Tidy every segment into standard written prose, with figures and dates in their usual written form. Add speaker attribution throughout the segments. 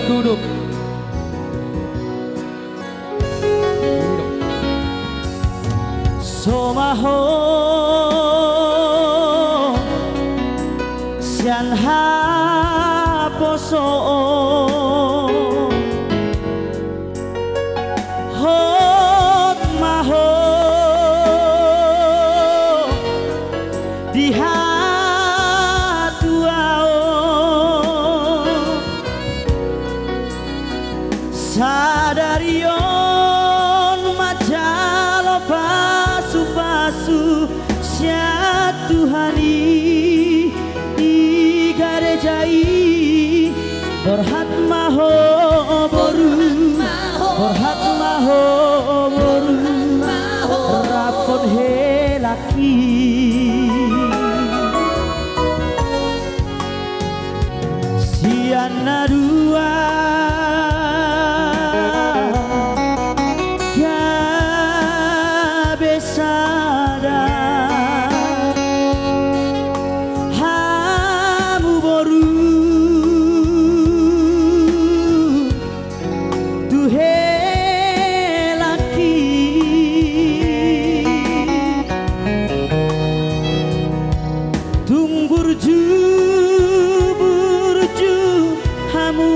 Speaker 1: duduk.
Speaker 2: Somaho sian haposo hot maho dihatuao sadarion majalo pasu sia Tuhani igarejai borhat maho boru borhat maho boru rapon helaki siana dua besada hamu boru duhe laki tungburju burju hamu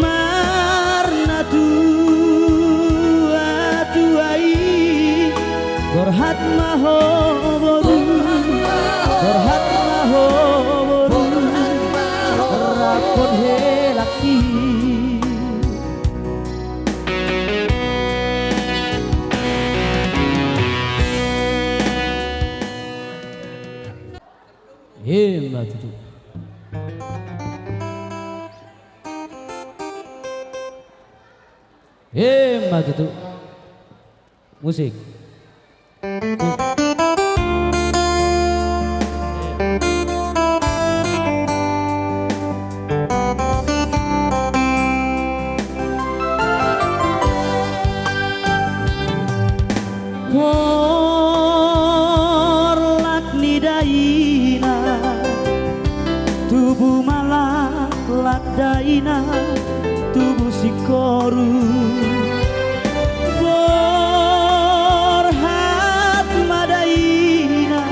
Speaker 2: marna tuai borhat maho boru borhat maho boru rapon helaki hebat itu hebat itu musik. Porlak nidaina tubuh malak ladaina tubuh sikoru borhat madaina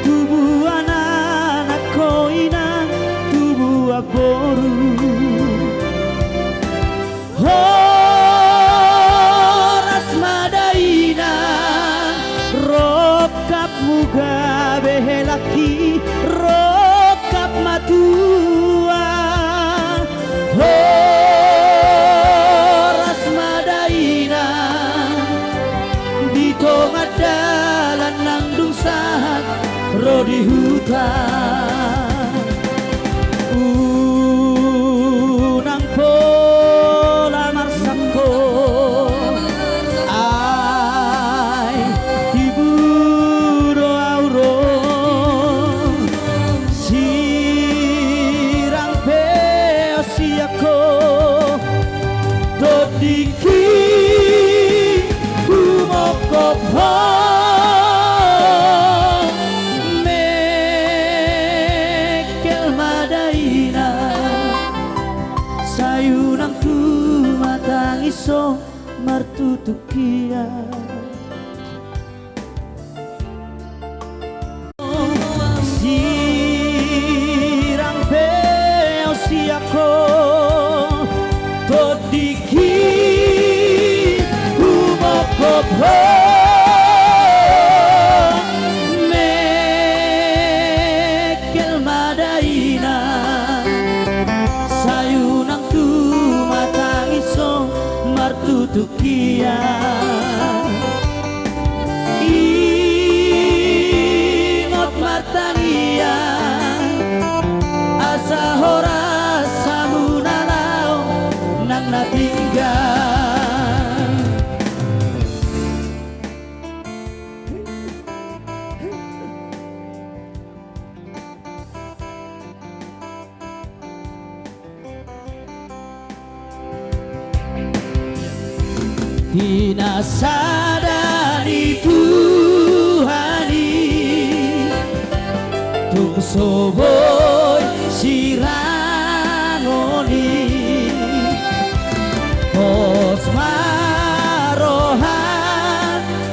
Speaker 2: tubuh anak koina tubuh aboru muga behelaki rokap matua horas madaina di tengah dalan nangdung sahat rodi hutan unang pola marsako diki kumokop mekel madaina sayunang tu matang iso martutukia sirang peo siako todiki mekel madaina sayunang tu matang iso martutukia ingot martangia asa horas samunalao nang natinggal dinasadani Tuhani tung soboy sirano lakoni Os marohan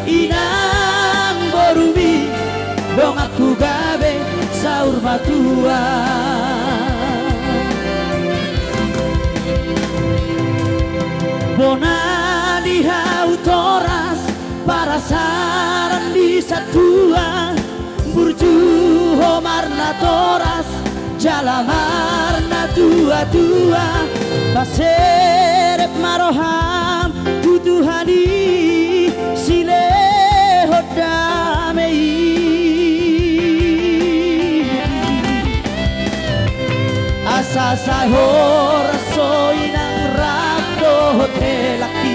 Speaker 2: inang borumi dong aku gawe saur matua Bona di hautoras para saran di satua burju homarna toras jalamarna tua-tua baserep maroham tutuhani sile hodamei asa sahor soinang rabdo hotelaki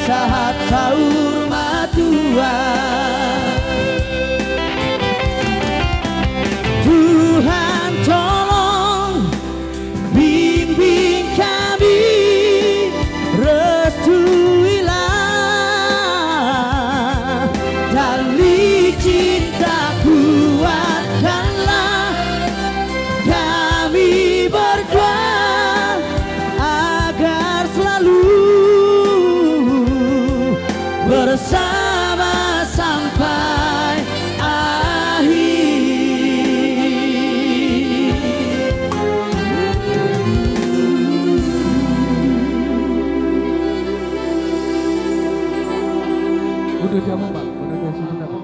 Speaker 2: sahat saur matua Tuhan tolong bimbing kami restuilah tali cinta kuatkanlah kami berdua agar selalu bersama sampai akhir.
Speaker 1: Udah jamu Pak, udah dia sudah dapat.